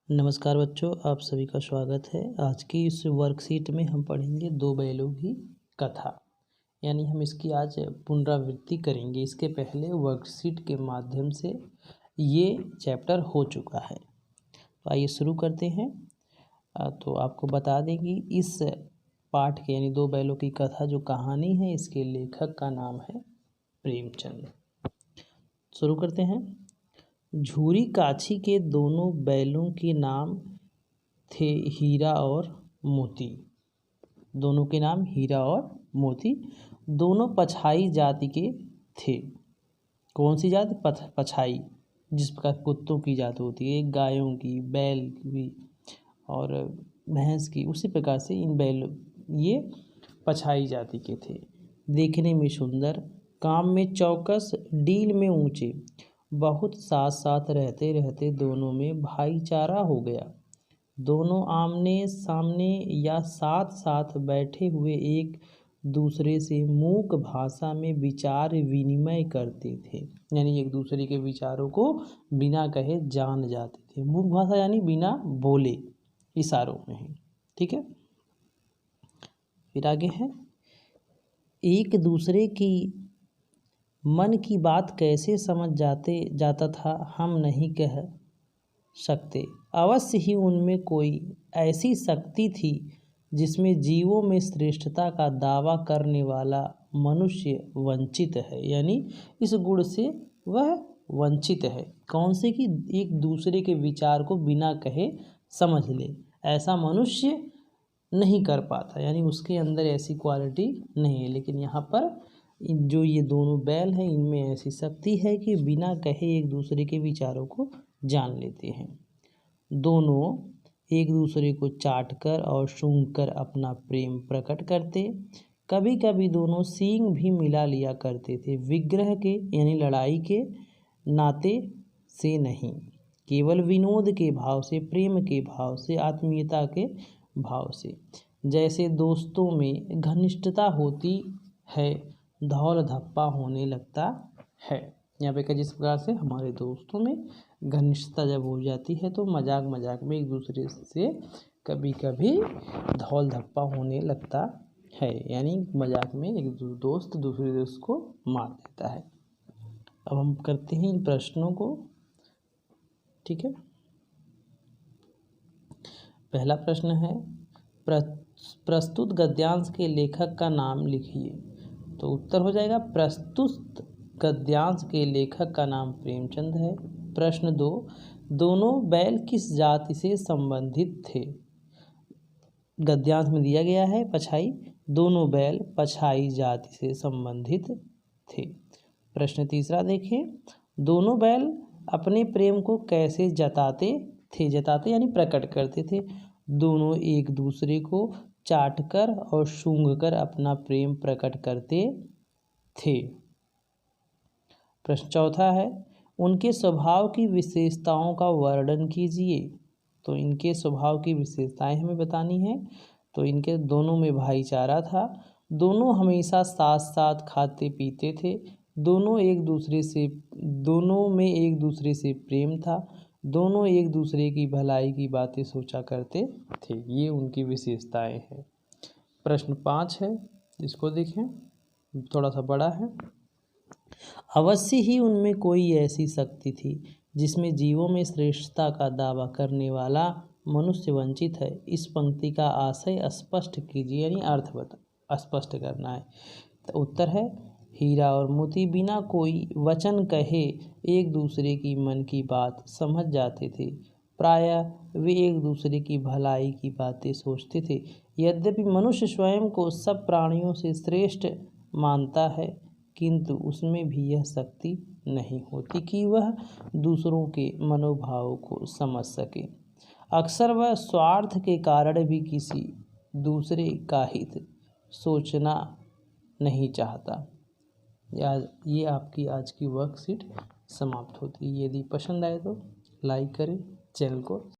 नमस्कार बच्चों, आप सभी का स्वागत है। आज की इस वर्कशीट में हम पढ़ेंगे दो बैलों की कथा, यानी हम इसकी आज पुनरावृत्ति करेंगे। इसके पहले वर्कशीट के माध्यम से ये चैप्टर हो चुका है। तो आइए शुरू करते हैं। तो आपको बता दें कि इस पाठ के यानी दो बैलों की कथा जो कहानी है, इसके लेखक का नाम है प्रेमचंद। शुरू करते हैं। झूरी काछी के दोनों बैलों के नाम थे हीरा और मोती। दोनों के नाम हीरा और मोती। दोनों पछाई जाति के थे। कौन सी जाति? पछाई, जिस प्रकार कुत्तों की जात होती है, गायों की, बैल की और भैंस की, उसी प्रकार से इन बैल ये पछाई जाति के थे। देखने में सुंदर, काम में चौकस, डील में ऊंचे, बहुत साथ साथ रहते रहते दोनों में भाईचारा हो गया। दोनों आमने सामने या साथ साथ बैठे हुए एक दूसरे से मूक भाषा में विचार विनिमय करते थे, यानी एक दूसरे के विचारों को बिना कहे जान जाते थे। मूक भाषा यानी बिना बोले, इशारों में है। ठीक है, फिर आगे है। एक दूसरे की मन की बात कैसे समझ जाता था हम नहीं कह सकते। अवश्य ही उनमें कोई ऐसी शक्ति थी जिसमें जीवों में श्रेष्ठता का दावा करने वाला मनुष्य वंचित है, यानी इस गुण से वह वंचित है। कौन से? कि एक दूसरे के विचार को बिना कहे समझ ले, ऐसा मनुष्य नहीं कर पाता, यानी उसके अंदर ऐसी क्वालिटी नहीं है। लेकिन यहाँ पर जो ये दोनों बैल हैं, इनमें ऐसी शक्ति है कि बिना कहे एक दूसरे के विचारों को जान लेते हैं। दोनों एक दूसरे को चाटकर और सूंघकर अपना प्रेम प्रकट करते। कभी कभी दोनों सींग भी मिला लिया करते थे। विग्रह के यानी लड़ाई के नाते से नहीं, केवल विनोद के भाव से, प्रेम के भाव से, आत्मीयता के भाव से। जैसे दोस्तों में घनिष्ठता होती है, धौल धप्पा होने लगता है। यहाँ पे जिस प्रकार से हमारे दोस्तों में घनिष्ठता जब हो जाती है तो मजाक मजाक में एक दूसरे से कभी कभी धौल धप्पा होने लगता है, यानी मजाक में एक दोस्त दूसरे दोस्त को मार देता है। अब हम करते हैं इन प्रश्नों को। ठीक है, पहला प्रश्न है, प्रस्तुत गद्यांश के लेखक का नाम लिखिए। तो उत्तर हो जाएगा, प्रस्तुत गद्यांश के लेखक का नाम प्रेमचंद है। प्रश्न 2, दोनों बैल किस जाति से संबंधित थे? गद्यांश में दिया गया है पछाई, दोनों बैल पछाई जाति से संबंधित थे। प्रश्न 3 देखें, दोनों बैल अपने प्रेम को कैसे जताते थे? जताते यानी प्रकट करते थे। दोनों एक दूसरे को चाटकर और सूंघकर अपना प्रेम प्रकट करते थे। प्रश्न 4 है, उनके स्वभाव की विशेषताओं का वर्णन कीजिए। तो इनके स्वभाव की विशेषताएं हमें बतानी है। तो इनके दोनों में भाईचारा था, दोनों हमेशा साथ साथ खाते पीते थे, दोनों में एक दूसरे से प्रेम था, दोनों एक दूसरे की भलाई की बातें सोचा करते थे। ये उनकी विशेषताएं हैं। प्रश्न 5 है, इसको देखें, थोड़ा सा बड़ा है। अवश्य ही उनमें कोई ऐसी शक्ति थी जिसमें जीवों में श्रेष्ठता का दावा करने वाला मनुष्य वंचित है। इस पंक्ति का आशय स्पष्ट कीजिए, यानी अर्थ स्पष्ट करना है। तो उत्तर है, हीरा और मोती बिना कोई वचन कहे एक दूसरे की मन की बात समझ जाते थे। प्रायः वे एक दूसरे की भलाई की बातें सोचते थे। यद्यपि मनुष्य स्वयं को सब प्राणियों से श्रेष्ठ मानता है, किंतु उसमें भी यह शक्ति नहीं होती कि वह दूसरों के मनोभावों को समझ सके। अक्सर वह स्वार्थ के कारण भी किसी दूसरे का हित सोचना नहीं चाहता। ये आपकी आज की वर्कशीट समाप्त होती है। यदि पसंद आए तो लाइक करें, चैनल को